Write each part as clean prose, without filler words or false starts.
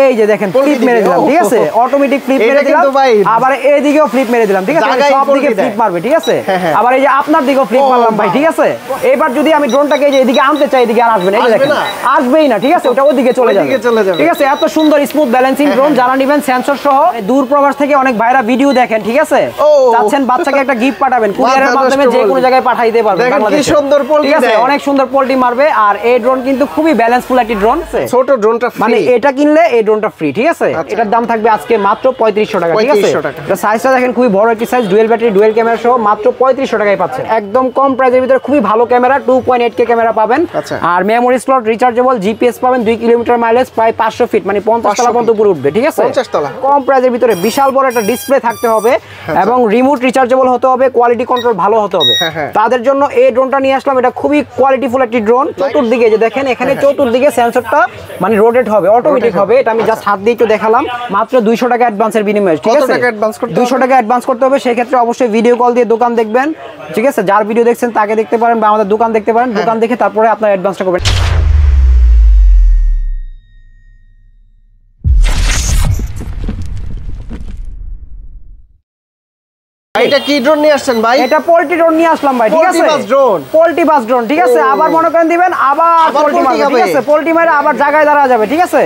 এই যে দেখেন ফ্লিপ মেরে দিলাম, ঠিক আছে, অটোমেটিক ফ্লিপ মেরে দিলাম, আবার এইদিকেও ফ্লিপ মেরে দিলাম, ঠিক আছে, সব দিকে ফ্লিপ মারবে, ঠিক আছে, আবার এই যে আপনার দিকেও ফ্লিপ মারলাম ভাই, ঠিক আছে। এবার যদি আমি ড্রোনটাকে এই যে এদিকে আনতে চাই, এদিকে আর আসবে না, এই যে দেখেন আসবেই না, ঠিক আছে, ওটা ওদিকে চলে যাবে, ঠিক আছে। এত সুন্দর স্মুথ ব্যালেন্সিং ড্রোন, যারা নেবেন সেন্সর সহ, দূর প্রবাস থেকে অনেক ভাইরা ভিডিও দেখেন, ঠিক আছে, চাচ্ছেন বাচ্চাকে একটা গিফট পাঠাবেন, কুরিয়ারের মাধ্যমে যে কোনো জায়গায় পাঠাই দিতে পারবেন বাংলাদেশে, ঠিক আছে, অনেক সুন্দর পোল্ট্রি মারবে। আর এই ড্রোন কিন্তু খুবই ব্যালেন্সফুল একটি ড্রোন, ছোট ড্রোনটা মানে এটা কিনলে এই ড্রোনটা ফ্রি, ঠিক আছে। এটার দাম থাকবে আজকে মাত্র 3500 টাকা, ঠিক আছে। এটা সাইজটা দেখেন খুবই বড় একটি size, dual battery dual camera সহ মাত্র 3500 টাকায় পাচ্ছেন, একদম কম প্রাইসের ভিতরে খুবই ভালো ক্যামেরা, 2.8K ক্যামেরা পাবেন, আর মেমোরি স্লট রিচার্জেবল, জিপিএস পাবেন, 2 কিলোমিটার মাইলেজ, প্রায় 500 ফিট মানে 50 তলা পর্যন্ত উপরে উঠবে, ঠিক আছে, 50 তলা। কম প্রাইসের ভিতরে বিশাল বড় একটা ডিসপ্লে থাকতে হবে এবং রিমোট রিচার্জেবল হতে হবে, কোয়ালিটি কন্ট্রোল ভালো হতে হবে, তাদের জন্য এই ড্রোনটা নিয়ে আসলাম। এটা খুবই কোয়ালিটিফুল একটি ড্রোন, চতুর্দিকে যে দেখেন এখানে চতুর্দিকে সেন্সরটা মানে রোটেট হবে, অটোমেটিক হবে, এটা আমি জাস্ট হাত দিয়ে একটু দেখালাম, মাত্র 200 টাকা অ্যাডভান্সের বিনিময়ে, ঠিক আছে, 200 টাকা অ্যাডভান্স করতে হবে। সেই ক্ষেত্রে অবশ্যই ভিডিও কল দিয়ে দোকান দেখবেন, ঠিক আছে, যার ভিডিও দেখছেন তাকে দেখতে পারেন বা আমাদের দোকান দেখতে পারেন, দোকান দেখে তারপরে আপনার অ্যাডভান্সটা করবেন। এটা কি ড্রোন নিয়ে আসছেন ভাই? এটা পোল্ট্রি ড্রোন নিয়ে আসলাম ভাই, ঠিক আছে, পোল্ট্রি বাস ড্রোন, ঠিক আছে, আবার মনে করেন দিবেন আবার পোল্ট্রি মারবে, ঠিক আছে, পোল্ট্রি মারে আবার জায়গায় দাঁড়া যাবে, ঠিক আছে।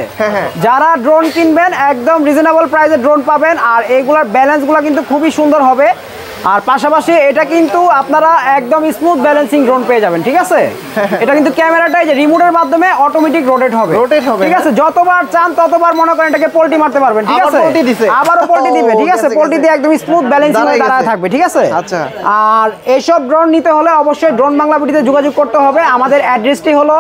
যারা ড্রোন কিনবেন একদম রিজনেবল প্রাইসে ড্রোন পাবেন, আর এইগুলার ব্যালেন্সগুলো কিন্তু খুবই সুন্দর হবে, আর পাশাপাশি এটা কিন্তু আপনারা একদম স্মুথ ব্যালেন্সিং ড্রোন পেয়ে যাবেন, ঠিক আছে। এটা কিন্তু ক্যামেরাটাই যে রিমোটের মাধ্যমে অটোমেটিক রোটেট হবে, ঠিক আছে, যতবার চান ততবার মনে করেন এটাকে পোল্ট্রি মারতে পারবেন, ঠিক আছে, আবারও পোল্ট্রি দিবে, ঠিক আছে, পোল্ট্রি দিয়ে একদম স্মুথ ব্যালেন্সিং হয়ে দাঁড়ায় থাকবে, ঠিক আছে। আচ্ছা, আর এইসব ড্রোন নিতে হলে অবশ্যই ড্রোন বাংলা ভিডিওতে যোগাযোগ করতে হবে। আমাদের অ্যাড্রেসটি হলো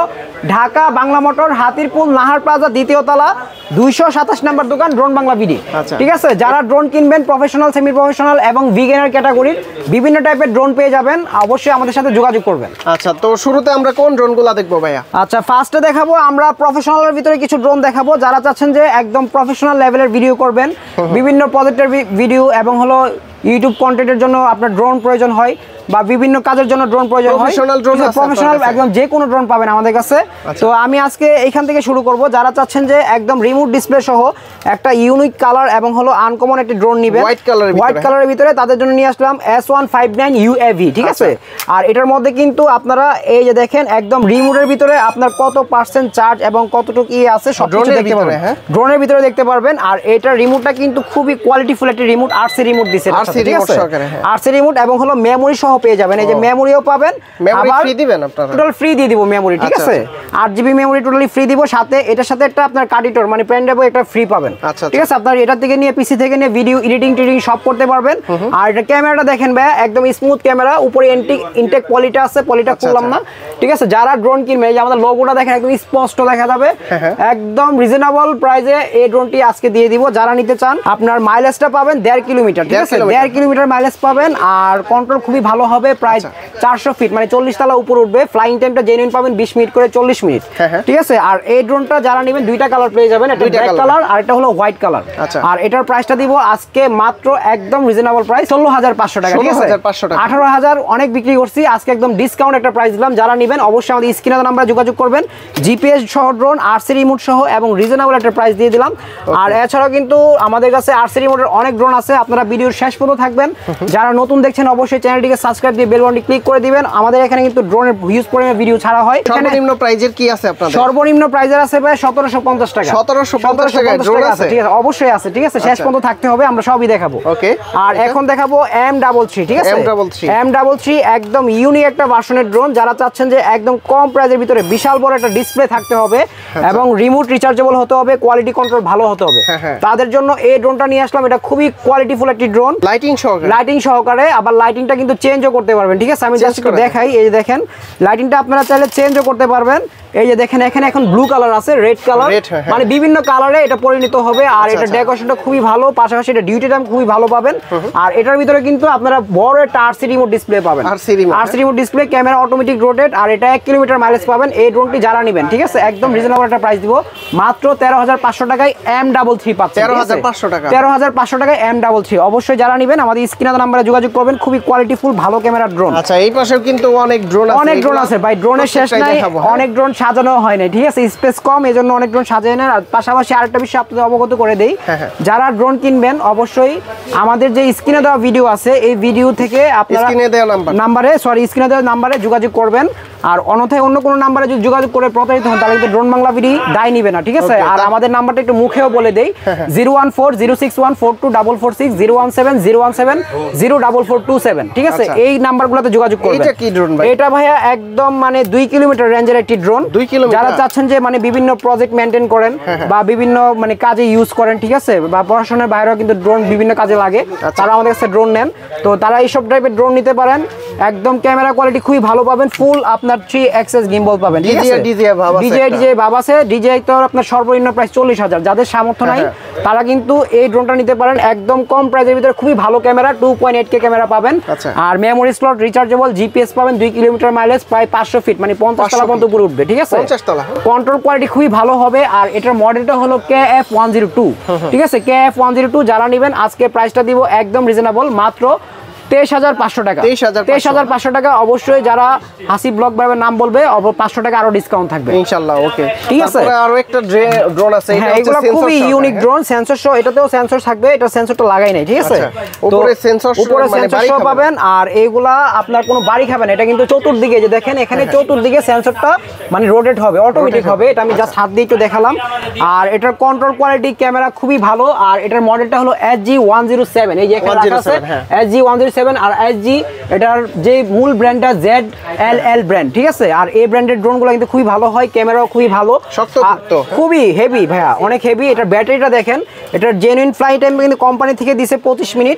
ঢাকা বাংলা মোটর, হাতিরপুল নাহার প্লাজা, 2য় তলা, 227 নম্বর দোকান, ড্রোন বাংলা ভিডি, ঠিক আছে। যারা ড্রোন কিনবেন প্রফেশনাল, সেমি প্রফেশনাল এবং বিগিনার ক্যাটাগরির বিভিন্ন টাইপের ড্রোন পেয়ে যাবেন, অবশ্যই আমাদের সাথে যোগাযোগ করবেন। আচ্ছা, তো শুরুতে আমরা কোন ড্রোনগুলো দেখবো ভাইয়া? আচ্ছা, ফার্স্টে দেখাবো আমরা প্রফেশনালের ভিতরে কিছু ড্রোন দেখাবো, যারা চাচ্ছেন যে একদম প্রফেশনাল লেভেলের ভিডিও করবেন, বিভিন্ন প্রজেক্টের ভিডিও এবং হলো ইউটিউব কন্টেন্টের জন্য আপনার ড্রোন প্রয়োজন হয় বা বিভিন্ন কাজের জন্য ড্রোন প্রয়োজন হয়, প্রফেশনাল একদম যে কোনো ড্রোন পাবেন আমাদের কাছে। তো আমি আজকে এইখান থেকে শুরু করব। যারা চাচ্ছেন যে একদম রিমোট ডিসপ্লে সহ একটা ইউনিক কালার এবং হলো আনকমন একটা ড্রোন নেবেন হোয়াইট কালারের ভিতরে, তাদের জন্য নিয়ে আসলাম S159 UAV, ঠিক আছে। আর এটার মধ্যে কিন্তু আপনারা এই যে দেখেন একদম রিমোটের ভিতরে আপনার কত পার্সেন্ট চার্জ এবং কতটুকু ই আছে সব কিছু দেখতে পারবেন, ড্রোনের ভিতরে দেখতে পারবেন। আর এটার রিমোটটা কিন্তু খুবই কোয়ালিটিফুল একটা রিমোট, RC রিমোট দিছে, ঠিক আছে, RC রিমোট এবং হলো মেমোরি সহ পেয়ে যাবেন, এই যে মেমোরিও পাবেন, আবার ফ্রি দিবেন আপনারা, টোটাল ফ্রি দিয়ে দিব মেমোরি, ঠিক আছে, 8GB মেমোরি টোটালি ফ্রি দিব, সাথে এটার সাথে একটা আপনার কার্ডিটর মানে পেন ড্রাইভ একটা ফ্রি পাবেন, ঠিক আছে। আপনার এটা থেকে নিয়ে পিসি থেকে নিয়ে ভিডিও এডিটিং টিডিং সব করতে পারবেন। আর এটা ক্যামেরাটা দেখেন ভাই, একদম স্মুথ ক্যামেরা, উপরে ইনটেক পলিটা আছে, পলিটা করলাম না, ঠিক আছে। যারা ড্রোন কিনবে এই যে আমাদের লোগোটা দেখেন একদম স্পষ্ট দেখা যাবে, একদম রিজনেবল প্রাইসে এই ড্রোনটি আজকে দিয়ে দিব। যারা নিতে চান আপনার মাইলেজটা পাবেন 1.5 কিলোমিটার, ঠিক আছে, 1.5 কিলোমিটার মাইলেজ পাবেন, আর কন্ট্রোল খুবই ভালো হবে, প্রায় 400 ফিট মানে 40 তলা উপরে উঠবে, ফ্লাইং টাইমটা জেনুইন পাবেন 20 মিনিট করে 40 মিনিট, ঠিক আছে। আর এই ড্রোনটা যারা নেবেন দুইটা কালার পেয়ে যাবেন, একটা ব্ল্যাক কালার আর একটা হলো হোয়াইট কালার। আর এটার প্রাইসটা দিব আজকে মাত্র একদম রিজনেবল প্রাইস 16,500 টাকা, ঠিক আছে, 18,000 অনেক বিক্রি করছি, আজকে একদম ডিসকাউন্ট একটা প্রাইস দিলাম। যারা নেবেন অবশ্যই আমাদের স্ক্রিনে নাম্বারে যোগাযোগ করবেন, জিপিএস সহ ড্রোন, RC রিমোট সহ এবং রিজনেবল একটা প্রাইস দিয়ে দিলাম। আর এছাড়াও কিন্তু আমাদের কাছে RC রিমোটের অনেক ড্রোন আছে, আপনারা ভিডিওর শেষ পর্যন্ত থাকবেন। যারা নতুন দেখছেন অবশ্যই চ্যানেলটিকে সাবস্ক্রাইব দিয়ে বেল বাটনটি ক্লিক করে দিবেন। আমাদের এখানে কিন্তু ড্রোনের হিউজ পরিমাণে ভিডিও ছাড়া হয়। সর্বনিম্ন প্রাইজের কি আছে আপনাদের? সর্বনিম্ন প্রাইজের আছে ভাই 1750 টাকা, 1750 টাকা ড্রোন আছে, ঠিক আছে, অবশ্যই আছে, ঠিক আছে, শেষ পর্যন্ত থাকতে হবে, আমরা সবই দেখাবো। ওকে, আর এখন দেখাবো M33, ঠিক আছে, M33 একদম ইউনিক একটা ভার্সনের ড্রোন। যারা চাচ্ছেন যে একদম কম প্রাইজের ভিতরে বিশাল বড় একটা ডিসপ্লে থাকতে হবে এবং রিমোট রিচার্জেবল হতে হবে, কোয়ালিটি কন্ট্রোল ভালো হতে হবে, তাদের জন্য এই ড্রোনটা নিয়ে আসলাম। এটা খুবই কোয়ালিটিফুল একটি ড্রোন, লাইটিং সহকারে, আবার লাইটিংটা কিন্তু চেঞ্জও করতে পারবেন, ঠিক আছে। আমি জাস্ট একটু দেখাই, এই যে দেখেন লাইটিংটা আপনারা চাইলে চেঞ্জও করতে পারবেন। এই যে দেখেন এখানে এখন ব্লু কালার আছে, রেড কালার, মানে বিভিন্ন কালারে এটা পরিণত হবে। আর এটা ডেকোরেশনটা খুবই ভালো, পাশাপাশি এটা ডিউটি টাইম খুবই ভালো পাবেন। আর এটার ভিতরে কিন্তু আপনারা বড় একটা RC রিমোট ডিসপ্লে পাবেন, RC remote display, camera automatic rotate, আর এটা 1 কিলোমিটার মাইলেজ পাবেন। এই ড্রোনটি যারা নেবেন, ঠিক আছে, একদম রিজনেবল একটা প্রাইস দিব, মাত্র 13,500 টাকায় M33 পাচ্ছেন, 13,500 টাকা, 13,500 টাকায় M33। অবশ্যই যারা নেবেন আমাদের স্ক্রিনে নাম্বারে যোগাযোগ করবেন, খুবই কোয়ালিটিফুল ভালো ভালো ক্যামেরা ড্রোন। আচ্ছা এই পাশেও কিন্তু অনেক ড্রোন আছে, অনেক ড্রোন আছে ভাই, ড্রোনের শেষ নাই, অনেক ড্রোন সাজানো হয় না, ঠিক আছে, স্পেস কম এজন্য অনেক ড্রোন সাজায় না। আর পাশাপাশি আরেকটা বিষয় আপনাদের অবগত করে দেই, যারা ড্রোন কিনবেন অবশ্যই আমাদের যে স্ক্রিনে দেওয়া ভিডিও আছে এই ভিডিও থেকে আপনারা স্ক্রিনে দেওয়া নাম্বারে যোগাযোগ করবেন। আর অন্যথায় অন্য কোনো নাম্বারে যদি যোগাযোগ করে প্রতারিত হন তাহলে কিন্তু ড্রোন বাংলা বিডি দায় নিবে না, ঠিক আছে। আর আমাদের নাম্বারটা একটু মুখেও বলে দেই, 01406142446, 01701704427, ঠিক আছে, এই নাম্বারগুলোতে যোগাযোগ করবেন। এটা কি ড্রোন ভাই? এটা ভাইয়া একদম মানে 2 কিলোমিটার রেঞ্জের একটি ড্রোন। যারা চাচ্ছেন যে মানে বিভিন্ন প্রজেক্ট মেইনটেইন করেন বা বিভিন্ন মানে কাজে ইউজ করেন, ঠিক আছে, বা পড়াশোনার বাইরেও কিন্তু ড্রোন বিভিন্ন কাজে লাগে, তারা আমাদের কাছে ড্রোন নেন, তো তারা এইসব টাইপের ড্রোন নিতে পারেন। একদম ক্যামেরা কোয়ালিটি খুবই ভালো পাবেন, ফুল আপনার 3 অ্যাক্সেস গিম্বল পাবেন, ঠিক আছে। DJI ভাব আছে, DJI তো আপনার সর্বনিম্ন প্রাইস 40,000, যাদের সামর্থ্য নাই তারা কিন্তু এই ড্রোনটা নিতে পারেন। একদম কম প্রাইসের ভিতরে খুবই ভালো ক্যামেরা, 2.8K ক্যামেরা পাবেন। আর মেমোরি স্লট রিচার্জেবল, জিপিএস পাবেন, 2 কিলোমিটার মাইলেজ, প্রায় 500 ফিট, মানে 50 তলা পর্যন্ত উপরে উঠবে, ঠিক আছে। 50 তলা। কন্ট্রোল কোয়ালিটি খুবই ভালো হবে। আর এটার মডেলটা হলো KF102, ঠিক আছে, KF102 যারা নেবেন আজকে প্রাইসটা দিব একদম রিজনেবল, মাত্র 23,500 টাকা। 23,500 টাকা। অবশ্যই যারা হাসি ব্লগ ভাবে নাম বলবে 500 টাকা আরো ডিসকাউন্ট থাকবে ইনশাআল্লাহ। ওকে, ঠিক আছে। তারপরে আরো একটা ড্রোন আছে, এটা এগুলো খুবই ইউনিক ড্রোন, সেন্সর সহ, এটাতেও সেন্সর থাকবে, এটা সেন্সরটা লাগাই নাই, ঠিক আছে। উপরে সেন্সর সহ পাবেন। আর এইগুলা আপনার কোনো বাড়ি খাবেন, এটা কিন্তু চতুর্দিকে যে দেখেন এখানে চতুর্দিকে সেন্সরটা মানে রোটেট হবে, অটোমেটিক হবে। এটা আমি জাস্ট হাত দিয়ে একটু দেখালাম। আর এটার কন্ট্রোল কোয়ালিটি ক্যামেরা খুবই ভালো। আর এটার মডেলটা হলো SG107, এই যে এখানে রাখা আছে SG107। আর SG এটার যে মূল ব্র্যান্ডটা ZLL ব্র্যান্ড, ঠিক আছে। আর এই ব্র্যান্ডের ড্রোনগুলো কিন্তু খুবই ভালো হয়, ক্যামেরাও খুবই ভালো, খুবই হেভি ভাইয়া, অনেক হেভি। এটার ব্যাটারিটা দেখেন, এটার জেনুইন ফ্লাই টাইম কিন্তু কোম্পানি থেকে দিছে 25 মিনিট,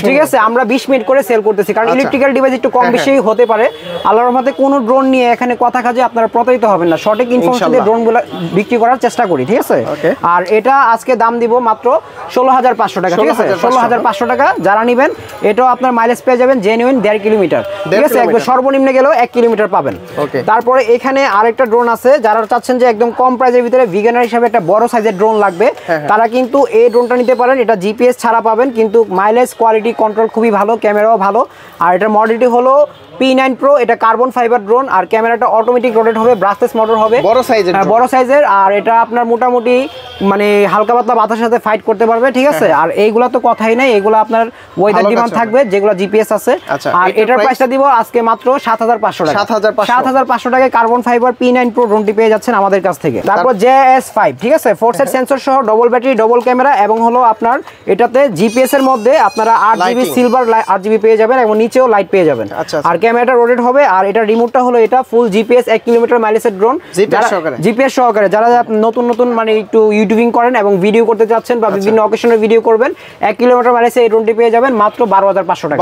ঠিক আছে। আমরা 20 মিনিট করে সেল করতেছি, কারণ ইলেকট্রিক্যাল ডিভাইস একটু কম বেশি হতে পারে। আল্লাহর রহমতে কোনো ড্রোন নিয়ে এখানে কথা কাজে আপনারা প্রতারিত হবেন না, সঠিক ইনফরমেশন দিয়ে ড্রোনগুলো বিক্রি করার চেষ্টা করি, ঠিক আছে। আর এটা আজকে দাম দিব মাত্র 16,500 টাকা, ঠিক আছে, 16,500 টাকা। যারা নেবেন এটাও আপনার মাইলেজ পেয়ে যাবেন জেনুইন 1.5 কিলোমিটার, ঠিক আছে, একদম সর্বনিম্ন গেলেও 1 কিলোমিটার পাবেন। তারপরে এখানে আরেকটা ড্রোন আছে, যারা চাচ্ছেন যে একদম কম প্রাইসের ভিতরে বিগিনার হিসেবে একটা বড় সাইজের ড্রোন লাগবে, তারা কিন্তু এই ড্রোনটা নিতে পারেন। এটা জিপিএস ছাড়া পাবেন, কিন্তু মাইলেজ কোয়ালিটি কন্ট্রোল খুবই ভালো, ক্যামেরাও ভালো। আর এটা মডেলটি হলো P9 Pro, এটা কার্বন ফাইবার ড্রোন। আর ক্যামেরাটা অটোমেটিক রোটেট হবে, ব্রাশলেস মোটর হবে, বড় সাইজের। আর এটা আপনার মোটামুটি মানে হালকা পাতলা বাতাসের সাথে ফাইট করতে পারবে, ঠিক আছে। আর এইগুলা তো কথাই নাই, এগুলো আপনার ওয়েদার ডিমান্ড থাকবে, যেগুলো জিপিএস আছে। আর এটার প্রাইসটা দিব আজকে মাত্র 7,500 টাকা। 7,500 টাকায় কার্বন ফাইবার P9 Pro ড্রোনটি পেয়ে যাচ্ছেন আমাদের কাছ থেকে। তারপর JS5, ঠিক আছে, 4 সেট সেন্সর সহ, ডবল ব্যাটারি, ডবল ক্যামেরা, এবং হলো আপনার এটাতে জিপিএস এর মধ্যে আপনারা 8GB সিলভার 8GB পেয়ে যাবেন, এবং নিচেও লাইট পেয়ে যাবেন। আর ক্যামেরাটা রোটেট হবে। আর এটা রিমোটটা হলো এটা ফুল জিপিএস 1 কিলোমিটার মাইলেজের ড্রোন, জিপিএস সহকারে। যারা নতুন মানে একটু ইউটিউবিং করেন এবং ভিডিও করতে যাচ্ছেন বা বিভিন্ন অকেশনের ভিডিও করবেন, 1 কিলোমিটার মাইলেজে এই ড্রোনটি পেয়ে যাবেন মাত্র 12,500 টাকা।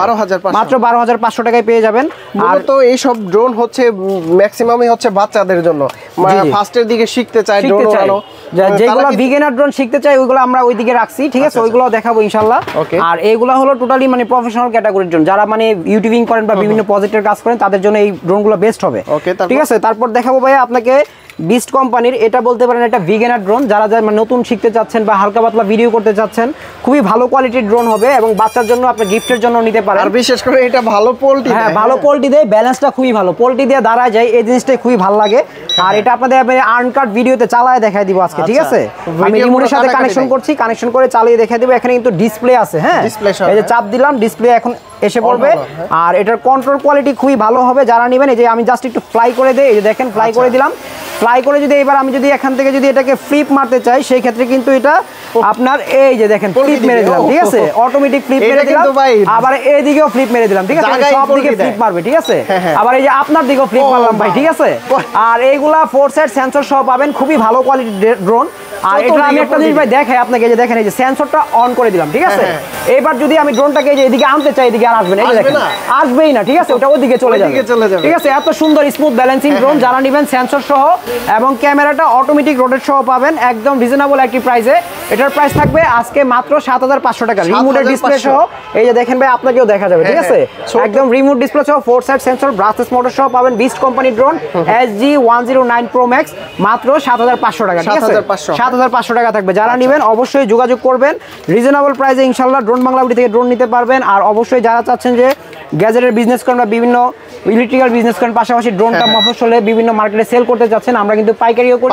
মাত্র 12,500 টাকায় পেয়ে যাবেন। আর তো এই সব ড্রোন হচ্ছে ম্যাক্সিমামই হচ্ছে বাচ্চাদের জন্য, ফার্স্টের দিকে শিখতে চায় ড্রোন উড়ানো, যেগুলো বিগিনার ড্রোন শিখতে চায় ওইগুলো আমরা ওইদিকে রাখছি, ঠিক আছে, ওইগুলো দেখাবো ইনশাআল্লাহ। আর এইগুলো হলো টোটালি মানে প্রফেশনাল ক্যাটাগরির জন্য, যারা মানে ইউটিউবিং করেন বা বিভিন্ন প্রজেক্টের কাজ করেন তাদের জন্য এই ড্রোনগুলো বেস্ট হবে, ঠিক আছে। তারপর দেখাবো ভাই আপনাকে বিস্ট কোম্পানির, এটা বলতে পারেন এটা বিগিনার ড্রোন, যারা মানে নতুন শিখতে চাচ্ছেন বা হালকা পাতলা ভিডিও করতে চাচ্ছেন, খুবই ভালো কোয়ালিটির ড্রোন হবে, এবং বাচ্চার জন্য আপনি গিফটের জন্য নিতে পারেন। আর বিশেষ করে এটা ভালো পোল্টি, হ্যাঁ ভালো পোল্টি দেয়, ব্যালেন্সটা খুবই ভালো, পোল্টি দিয়ে দাঁড়ায় যায়, এই জিনিসটাই খুবই ভালো লাগে। আর এটা আপনাদের আনকাট ভিডিওতে চালায় দেখাই দিব আজকে, ঠিক আছে। আমি রিমোটের সাথে কানেকশন করছি, কানেকশন করে চালিয়ে দেখাই দিব। এখানে কিন্তু ডিসপ্লে আছে, হ্যাঁ, এই যে চাপ দিলাম ডিসপ্লে এখন এসে পড়বে। আর এটার কন্ট্রোল কোয়ালিটি খুবই ভালো হবে। যারা নেবেন, এই যে আমি জাস্ট একটু ফ্লাই করে দেই, এই যে দেখেন ফ্লাই করে দিলাম। ফ্লাই করে যদি এবার আমি যদি এখান থেকে যদি এটাকে ফ্লিপ মারতে চাই, সেই ক্ষেত্রে কিন্তু এটা আপনার এই যে দেখেন ফ্লিপ মেরে দিলাম, ঠিক আছে, অটোমেটিক ফ্লিপ মেরে দিলাম। আবার এইদিকেও ফ্লিপ মেরে দিলাম, ঠিক আছে, সব দিকে ফ্লিপ মারবে, ঠিক আছে। আবার এই যে আপনার দিকেও ফ্লিপ মারলাম ভাই, ঠিক আছে। আর এইগুলা 4 সেট সেন্সর সহ পাবেন, খুবই ভালো কোয়ালিটির ড্রোন। আর এটা আমি একটা জিনিস ভাই দেখাই আপনাকে, যে দেখেন এই যে সেন্সরটা অন করে দিলাম, ঠিক আছে। এবার যদি আমি ড্রোনটাকে এই যে এদিকে আনতে চাই, এদিকে আর আসবে না, এই যে দেখেন আসবেই না, ঠিক আছে, ওটা ওদিকে চলে যাবে, ঠিক আছে। এত সুন্দর স্মুথ ব্যালেন্সিং ড্রোন, যারা নেবেন সেন্সর সহ এবং ক্যামেরাটা অটোমেটিক রোটেট সহ পাবেন একদম রিজনেবল একটি প্রাইসে। এটার প্রাইস থাকবে আজকে মাত্র 7,500 টাকা, রিমোটের ডিসপ্লে সহ। এই যে দেখেন ভাই, আপনাকেও দেখা যাবে, ঠিক আছে, একদম রিমোট ডিসপ্লে সহ, 4 সাইড সেন্সর, ব্রাশলেস মোটর সহ পাবেন বিস্ট কোম্পানির ড্রোন SG109 Pro Max মাত্র 7,500 টাকা, ঠিক আছে, 7,500 টাকা থাকবে। যারা নেবেন অবশ্যই যোগাযোগ করবেন, রিজনেবল প্রাইসে ইনশাআল্লাহ ড্রোন বাংলা থেকে ড্রোন নিতে পারবেন। আর অবশ্যই যারা চাচ্ছেন যে গ্যাজেটের বিজনেস করেন বা বিভিন্ন ইলেকট্রিক্যাল বিজনেস করেন, পাশাপাশি ড্রোনটা মফস্বলে বিভিন্ন মার্কেটে সেল করতে যাচ্ছেন, আমরা কিন্তু পাইকারিও করি।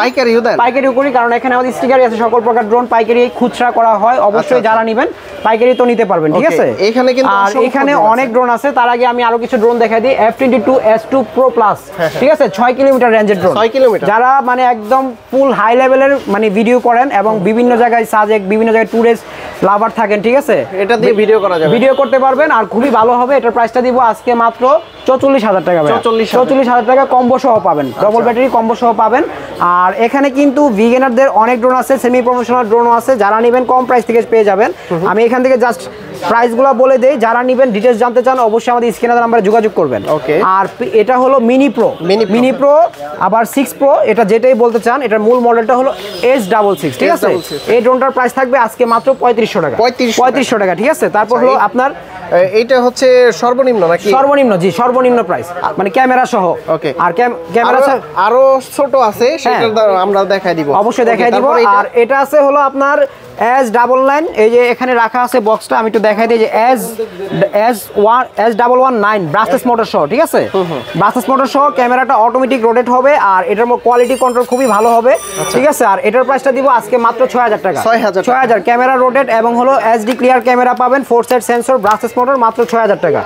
পাইকারিও করি, কারণ এখানে আমাদের স্টিকারই আছে সকল প্রকার ড্রোন পাইকারি খুচরা করা হয়। অবশ্যই যারা নেবেন পাইকারি তো নিতে পারবেন, ঠিক আছে। এখানে কিন্তু আর এখানে অনেক ড্রোন আছে। তার আগে আমি আরো কিছু ড্রোন দেখাই দিই। F22S2 Pro Plus, ঠিক আছে, 6 কিলোমিটার রেঞ্জের ড্রোন। 6 কিলোমিটার। যারা মানে একদম ফুল হাই লেভেলের মানে ভিডিও করেন এবং বিভিন্ন জায়গায় সাজেক, বিভিন্ন জায়গায় টুরিস্ট লাভার থাকেন, ঠিক আছে, এটা দিয়ে ভিডিও করা যাবে, ভিডিও করতে পারবেন আর খুবই ভালো হবে। এটার প্রাইসটা দিব আজকে মাত্র 44,000 টাকা। 44,000 টাকা কম্বো সহ পাবেন, ডবল ব্যাটারি কম্বো সহ পাবেন। আর এখানে কিন্তু বিগিনারদের অনেক ড্রোন আছে, সেমি প্রফেশনাল ড্রোনও আছে। যারা নেবেন কম প্রাইস থেকে পেয়ে যাবেন। আমি এখান থেকে জাস্ট প্রাইসগুলো বলে দেই, যারা নেবেন ডিটেইলস জানতে চান অবশ্যই আমাদের স্ক্রিনে নাম্বারে যোগাযোগ করবেন। আর এটা হলো মিনি প্রো আবার 6 প্রো, এটা যেটাই বলতে চান। এটার মূল মডেলটা হলো S66, ঠিক আছে। এই ড্রোনটার প্রাইস থাকবে আজকে মাত্র 3500 টাকা। 3500 টাকা, ঠিক আছে। তারপর হলো আপনার এইটা হচ্ছে সর্বনিম্ন নাকি? সর্বনিম্ন, জি সর্বনিম্ন প্রাইস, মানে ক্যামেরা সহ। ওকে। আর ক্যামেরা আরো ছোট আছে, সেটা আমরা দেখাই দিব, অবশ্যই দেখাই দিব। আর এটা আছে হলো আপনার S99, এই যে এখানে রাখা আছে বক্সটা, আমি একটু দেখাই দিই যে S119 ব্রাসলেস মোটর সহ, ঠিক আছে। ব্রাসলেস মোটর সহ, ক্যামেরাটা অটোমেটিক রোটেট হবে আর এটার কোয়ালিটি কন্ট্রোল খুবই ভালো হবে, ঠিক আছে। আর এটার প্রাইসটা দিব আজকে মাত্র 6000 টাকা। 6000 ক্যামেরা রোটেট এবং হলো HD ক্লিয়ার ক্যামেরা পাবেন, 4 সাইড সেন্সর, ব্রাসলেস মোটর, মাত্র 6000 টাকা।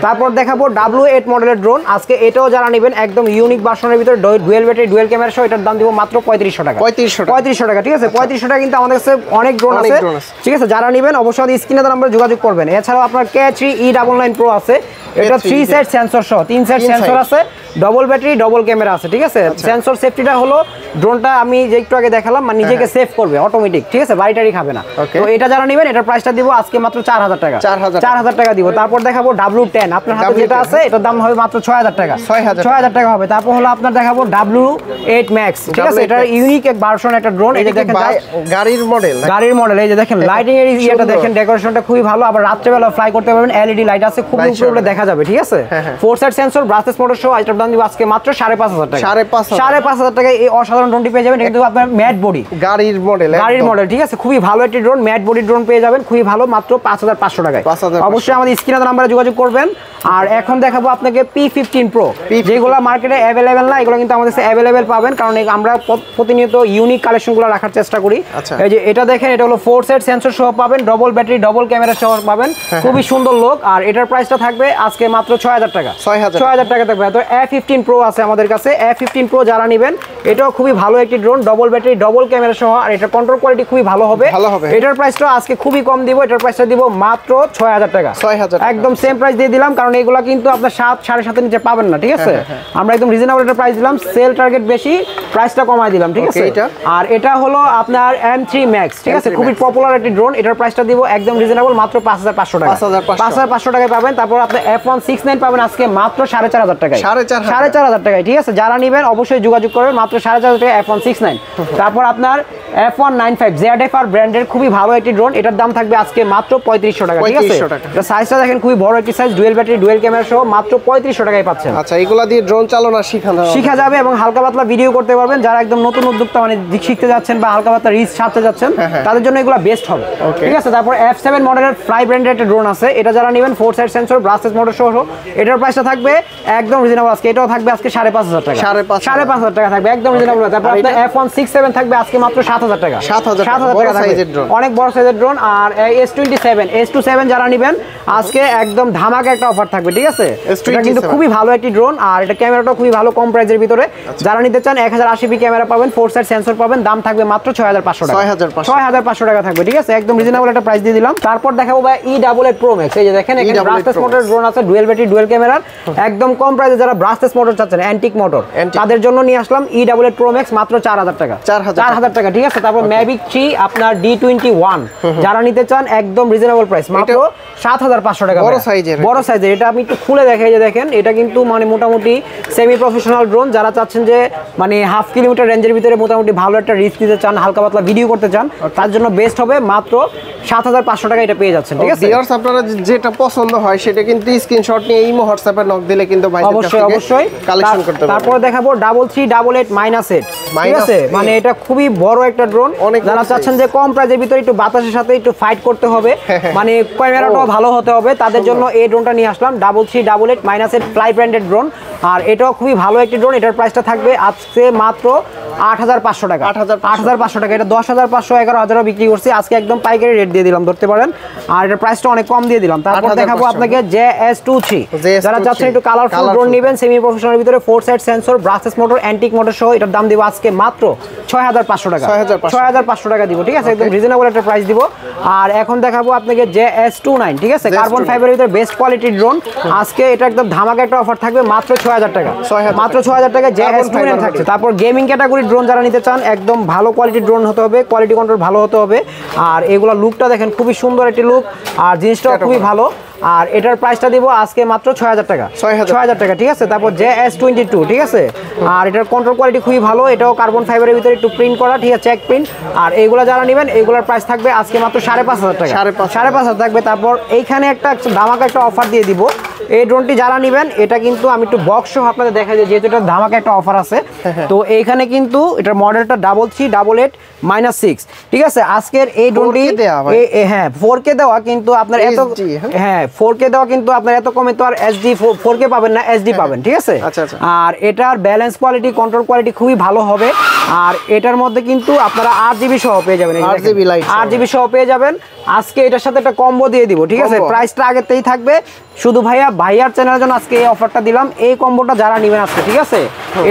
তারপর দেখাবো W8 মডেলের ড্রোন। আজকে এটাও যারা নেবেন একদম ইউনিক ভার্সনের ভিতরে ডুয়েল ব্যাটারি ডুয়েল ক্যামেরা সহ, এটার দাম দিব মাত্র 3500 টাকা। 3500 টাকা, ঠিক আছে। 3500 টাকা কিন্তু আমাদের কাছে অনেক ড্রোন আছে, ঠিক আছে। যারা নেবেন অবশ্যই আমাদের স্ক্রিনে দেওয়া নম্বরে যোগাযোগ করবেন। এছাড়াও আপনার K3E99 Pro আছে, এটা 3 সাইড সেন্সর সহ, 3 সাইড সেন্সর আছে, ডবল ব্যাটারি ডবল ক্যামেরা আছে, ঠিক আছে। সেন্সর সেফটিটা হলো ড্রোনটা আমি যে একটু আগে দেখালাম, মানে নিজেকে সেভ করবে অটোমেটিক, ঠিক আছে, বাড়িটারি খাবে না। তো এটা যারা নেবেন এটার প্রাইসটা দিব আজকে মাত্র 4000 টাকা। 4000 টাকা দিব। তারপর দেখাবো W10, আপনার হাতে যেটা আছে এটার দাম হবে মাত্র 6000 টাকা। 6000 টাকা হবে। তারপর হলো আপনার দেখাবো W8 Max, ঠিক আছে। এটা ইউনিক এক ভার্সন একটা ড্রোন। এই যে দেখেন গাড়ির মডেল, এই যে দেখেন লাইটিং এর ইয়েটা দেখেন, ডেকোরেশনটা খুবই ভালো। আবার রাত্রেবেলা ফ্লাই করতে পারবেন, LED লাইট আছে, খুব উপরে দেখা যাবে, ঠিক আছে। 4 সাইড সেন্সর, ব্রাসলেস মোটর সহ, এটার দাম দিব আজকে মাত্র 5500 টাকা। 5500 টাকা এই অসাধারণ ড্রোনটি পেয়ে যাবেন। কিন্তু আপনার ম্যাট বডি গাড়ির মডেল, ঠিক আছে, খুবই ভালো একটি ড্রোন, ম্যাট বডি ড্রোন পেয়ে যাবেন, খুবই ভালো, মাত্র 5500 টাকায়। অবশ্যই আমাদের স্ক্রিনে নাম্বারে যোগাযোগ করবেন। আর এখন দেখাবো আপনাকে P15 Pro, যেগুলো মার্কেটে অ্যাভেলেবেল না, এগুলো কিন্তু আমাদের কাছে অ্যাভেলেবেল পাবেন, কারণ আমরা প্রতিনিয়ত ইউনিক কালেকশনগুলো রাখার চেষ্টা করি। এই যে এটা দেখেন, এটা হলো 4 সাইড সেন্সর সহ পাবেন, ডবল ব্যাটারি ডবল ক্যামেরা সহ পাবেন, খুবই সুন্দর লোক। আর এটার প্রাইসটা থাকবে আজকে মাত্র 6000 টাকা। 6000 টাকা থাকবে। তো F15 Pro আছে আমাদের কাছে। F15 Pro যারা নেবেন, এটাও খুবই ভালো একটি drone, double battery double camera সহ, আর এটা কন্ট্রোল কোয়ালিটি খুবই ভালো হবে। এটার প্রাইসটা আজকে খুবই কম দিব, এটার প্রাইসটা দিব মাত্র 6000 টাকা। একদম সেম প্রাইস দিয়ে দিলাম, কারণ এগুলা কিন্তু আপনার 7 7.5 নিচে পাবেন না, ঠিক আছে। আমরা একদম রিজনেবল একটা প্রাইস দিলাম, সেল টার্গেট বেশি, প্রাইসটা কমায় দিলাম, ঠিক আছে। আর এটা হলো আপনার M3 Max, ঠিক আছে, খুবই পপুলার একটি ড্রোন। এটার প্রাইসটা দিব একদম রিজনেবল, মাত্র 5500 টাকা। 5500 টাকায় পাবেন। তারপর আপনি F169 পাবেন আজকে মাত্র 4500 টাকায়। 4500 টাকায়, ঠিক আছে। যারা নেবেন অবশ্যই যোগাযোগ করবেন, মাত্র 4500 টাকা F169। তারপর আপনার F195 ZFR ব্র্যান্ডের খুবই ভালো একটি ড্রোন, এটার দাম থাকবে আজকে মাত্র 3500 টাকা, ঠিক আছে। এটা সাইজটা দেখেন, খুবই বড় একটি size, dual battery dual camera সহ, মাত্র 3500 টাকায় পাচ্ছেন। আচ্ছা, এগুলা দিয়ে ড্রোন চালানো শিখা যাবে এবং হালকা পাতলা ভিডিও করতে পারবেন। যারা একদম নতুন উদ্যোক্তা, মানে শিখতে যাচ্ছেন বা হালকা পাতলা রিস্ক ছাড়তে যাচ্ছেন, তাদের জন্য এগুলো বেস্ট হবে, ঠিক আছে। তারপর F7 মডেলের ফ্লাই ব্র্যান্ডের একটা ড্রোন আছে, এটা যারা নেবেন 4 সাইড সেন্সর, ব্রাসলেস মোটর সহ, এটার প্রাইসটা থাকবে একদম রিজনেবল আজকে। এটাও থাকবে আজকে 5500 টাকা। 5500 টাকা থাকবে, একদম রিজনেবল। তারপর আপনার F167 থাকবে আজকে মাত্র 7000 টাকা। 7000 টাকা থাকবে, অনেক বড় সাইজের ড্রোন। আর S27 যারা নেবেন আজকে একদম ধামাকা একটা অফার থাকবে, ঠিক আছে। এটা কিন্তু খুবই ভালো একটি ড্রোন, আর এটা ক্যামেরাটাও খুবই ভালো, কম প্রাইসের ভিতরে। যারা নিতে চান 1080p ক্যামেরা পাবেন, 4 সাইড সেন্সর পাবেন, দাম থাকবে মাত্র 6500 টাকা। 6500 টাকা থাকবে, ঠিক আছে, একদম রিজনেবল একটা প্রাইস দিয়ে দিলাম। তারপর দেখাবো ভাই E88 Pro Max, এই যে দেখেন এখানে ব্রাসলেস মোটর ড্রোন আছে, ডুয়েল ব্যাটারি ডুয়েল ক্যামেরার, একদম কম প্রাইসে যারা ব্রাসলেস মোটর চাচ্ছেন, অ্যান্টিক মোটর, তাদের জন্য নিয়ে আসলাম E88 Pro Max, মাত্র 4000 টাকা। 4000 টাকা, ঠিক আছে। তারপর Mavic 3 আপনার D21 যারা নিতে চান, একদম রিজনেবল প্রাইস, মাত্র 7500 টাকা। বড় সাইজের, এটা আমি একটু খুলে দেখাই, যে দেখেন এটা কিন্তু মানে মোটামুটি সেমি প্রফেশনাল ড্রোন। যারা চাচ্ছেন যে মানে হাফ কিলোমিটার রেঞ্জের ভিতরে মোটামুটি ভালো একটা রিস্ক দিতে চান, হালকা পাতলা ভিডিও করতে চান, তার জন্য বেস্ট হবে মাত্র 7,500 টাকা এটা পেয়ে যাচ্ছেন, ঠিক আছে ভিউয়ার্স আপনারা যেটা পছন্দ হয় সেটা কিন্তু স্ক্রিনশট নিয়ে ইমো হোয়াটসঅ্যাপে নক দিলে কিন্তু ভাইদের কাছ থেকে অবশ্যই কালেকশন করতে পারবেন। তারপর দেখাবো 3388 -8, ঠিক আছে, মানে এটা খুবই বড় একটা ড্রোন। যারা চাচ্ছেন যে কম প্রাইসের ভিতরে একটু বাতাসের সাথে একটু ফাইট করতে হবে, মানে ক্যামেরাটাও ভালো হতে হবে, তাদের জন্য এই ড্রোনটা নিয়ে আসলাম 3388 -8 ফ্লাই ব্র্যান্ডেড ড্রোন। আর এটাও খুবই ভালো একটি ড্রোন। এটার প্রাইসটা থাকবে আজকে মাত্র 8,500 টাকা। 8,500 টাকা। এটা 10,500 11,000 বিক্রি করছি, আজকে একদম পাইকারি রেট দিয়ে দিলাম ধরতে পারেন। আর এটার প্রাইসটা অনেক কম দিয়ে দিলাম। তারপর দেখাবো আপনাকে JS23, যারা চাচ্ছেন একটু কালারফুল ড্রোন নেবেন সেমি প্রফেশনাল ভিতরে 4 side sensor, ব্রাসেস motor, antique motor সহ, এটার দাম দিব আজকে মাত্র 6,500 টাকা। 6,500 টাকা দিব, ঠিক আছে, একদম রিজনেবল একটা প্রাইস দিব। আর এখন দেখাবো আপনাকে JS29, ঠিক আছে, কার্বন ফাইবারের ভিতরে বেস্ট কোয়ালিটির ড্রোন। আজকে এটা একদম ধামাকা একটা অফার থাকবে মাত্র 6,000 টাকা। মাত্র 6,000 টাকা JS29 থাকছে। তারপর গেমিং ক্যাটাগরির ড্রোন যারা নিতে চান, একদম ভালো কোয়ালিটির ড্রোন হতে হবে, কোয়ালিটি কন্ট্রোল ভালো হতে হবে। আর এগুলো লুকটা দেখেন, খুবই সুন্দর একটি লুক, আর জিনিসটাও খুবই ভালো। আর এটার প্রাইসটা দিব আজকে মাত্র 6,000 টাকা। 6,000 টাকা, ঠিক আছে। তারপর JS22, ঠিক আছে, আর এটার কন্ট্রোল কোয়ালিটি খুবই ভালো, এটাও কার্বন ফাইবারের ভিতরে একটু প্রিন্ট করা, ঠিক আছে, চেক প্রিন্ট। আর এইগুলা যারা নেবেন এইগুলোর প্রাইস থাকবে আজকে মাত্র 5,500 টাকা। 5,500 থাকবে। তারপর এইখানে একটা ধামাকা একটা অফার দিয়ে দিব। এই ড্রোনটি যারা নেবেন, এটা কিন্তু আমি একটু বক্স সহ আপনাদের দেখাই দিই, যেহেতু এটা ধামাকা একটা অফার আছে। তো এইখানে কিন্তু এটার মডেলটা 3388 -6, ঠিক আছে। আজকের এই ড্রোনটি হ্যাঁ 4K দেওয়া, কিন্তু আপনার এত হ্যাঁ 4K দেওয়া, কিন্তু আপনার এত কমে তো আর SD 4K পাবেন না, SD পাবেন, ঠিক আছে। আর এটার ব্যালেন্স কোয়ালিটি, কন্ট্রোল কোয়ালিটি খুবই ভালো হবে। আর এটার মধ্যে কিন্তু আপনারা 8GB সহ পেয়ে যাবেন, 8GB সহ পেয়ে যাবেন। আজকে এটার সাথে একটা কম্বো দিয়ে দিব, ঠিক আছে, প্রাইসটা আগেতেই থাকবে। শুধু ভাইয়ার চ্যানেলের জন্য আজকে এই অফারটা দিলাম, এই কম্বোটা যারা নেবেন আজকে, ঠিক আছে।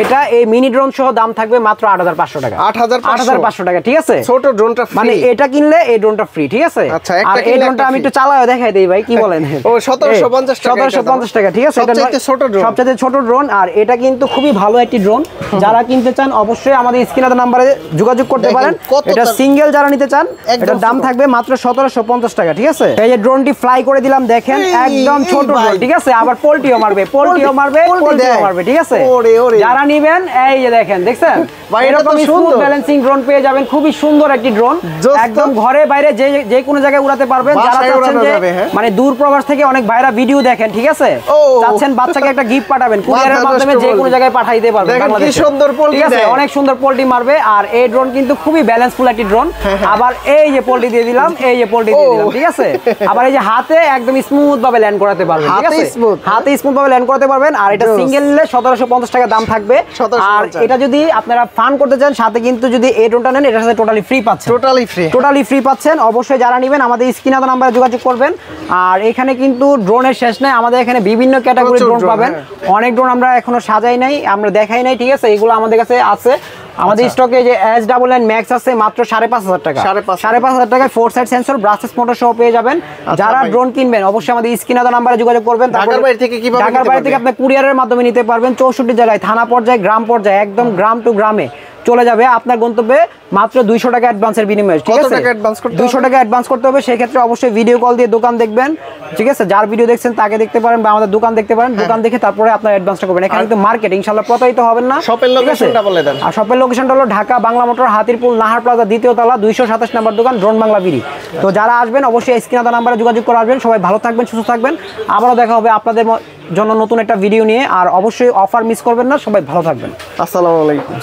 এটা এই মিনি ড্রোন সহ দাম থাকবে মাত্র 8,500 টাকা। 8,500 টাকা, ঠিক আছে। ছোট ড্রোনটা মানে এটা কিনলে এই ড্রোনটা ফ্রি, ঠিক আছে। আর এই ড্রোনটা আমি একটু চালায় দেখাই দেই ভাই, কি বলেন? ও 1750 টাকা, ঠিক আছে। সবচেয়ে ছোট ড্রোন। আর এটা কিন্তু খুবই ভালো একটি ড্রোন। যারা কিনতে চান অবশ্যই আমাদের স্ক্রিনে দেওয়া নম্বরে যোগাযোগ করতে পারেন। এটা সিঙ্গেল যারা নিতে চান, এটার দাম থাকবে মাত্র 1750 টাকা, ঠিক আছে। এই যে ড্রোনটি ফ্লাই করে দিলাম, দেখেন একদম ছোট ড্রোন, ঠিক আছে। আবার পোল্টিও মারবে, ঠিক আছে। যারা নিবেন এই যে দেখেন, দেখছেন এরকম স্মুথ ব্যালেন্সিং ড্রোন পেয়ে যাবেন, খুবই সুন্দর একটি ড্রোন, একদম ঘরে বাইরে যে কোনো জায়গায় উড়াতে পারবেন। যারা চাচ্ছেন যে মানে দূর প্রবাস থেকে অনেক ভাইরা ভিডিও দেখেন, ঠিক আছে, চাচ্ছেন বাচ্চাকে একটা গিফট পাঠাবেন, কুরিয়ারের মাধ্যমে যে কোনো জায়গায় পাঠাই দিতে পারবেন বাংলাদেশে, ঠিক আছে। অনেক সুন্দর পোল্টি মারবে। আর এই ড্রোন কিন্তু খুবই ব্যালেন্সফুল একটি ড্রোন। আবার এই যে পোল্টি দিয়ে দিলাম, ঠিক আছে। আবার এই যে হাতে একদম স্মুথ ভাবে ল্যান্ড করাতে পারবেন, ঠিক আছে, হাতে স্মুথ ভাবে ল্যান্ড করতে পারবেন। আর এটা সিঙ্গেল নিলে 1750 টাকা দাম থাকবে। আর এটা যদি আপনারা ফান করতে চান, সাথে কিন্তু যদি এই ড্রোনটা নেন, এটার সাথে টোটালি ফ্রি পাচ্ছেন, টোটালি ফ্রি পাচ্ছেন। অবশ্যই যারা নেবেন আমাদের স্ক্রিনে দেওয়া নম্বরে যোগাযোগ করবেন। আর এখানে কিন্তু ড্রোনের শেষ নাই, আমাদের এখানে বিভিন্ন ক্যাটাগরির ড্রোন পাবেন। অনেক ড্রোন আমরা এখনো সাজাই নাই, আমরা দেখাই নাই, ঠিক আছে। এগুলো আমাদের কাছে আছে। আমাদের স্টকে যে S99 Max আছে মাত্র 5,500 টাকা। 5,500 টাকায় 4 সাইড সেন্সর, ব্রাসেস মোটর সহ পেয়ে যাবেন। যারা ড্রোন কিনবেন অবশ্যই আমাদের স্ক্রিনে দেওয়া নম্বরে যোগাযোগ করবেন। ঢাকার বাইরে থেকে আপনি কুরিয়ারের মাধ্যমে নিতে পারবেন। 64 জেলায়, থানা পর্যায়ে, গ্রাম পর্যায়ে, একদম গ্রাম টু গ্রামে চলে যাবে আপনার গন্তব্যে মাত্র 200 টাকা অ্যাডভান্সের বিনিময়ে, ঠিক আছে। 200 টাকা অ্যাডভান্স করতে হবে। সেই ক্ষেত্রে অবশ্যই ভিডিও কল দিয়ে দোকান দেখবেন, ঠিক আছে। যার ভিডিও দেখছেন তাকে দেখতে পারেন, বা আমাদের দোকান দেখতে পারেন। দোকান দেখে তারপরে আপনার অ্যাডভান্সটা করবেন। এখানে কিন্তু মার্কেট ইনশাআল্লাহ প্রতারিত হবেন না। শপের লোকেশনটা বলে দেন। আর শপের লোকেশনটা হলো ঢাকা বাংলা মোটর, হাতিরপুল, নাহার প্লাজা, দ্বিতীয় তলা, 227 নম্বর দোকান, ড্রোন বাংলা বিডি। তো যারা আসবেন অবশ্যই স্ক্রিনে দেওয়া নম্বরে যোগাযোগ করে আসবেন। সবাই ভালো থাকবেন, সুস্থ থাকবেন। আবারও দেখা হবে আপনাদের জন্য নতুন একটা ভিডিও নিয়ে। আর অবশ্যই অফার মিস করবেন না। সবাই ভালো থাকবেন। আসসালামু আলাইকুম।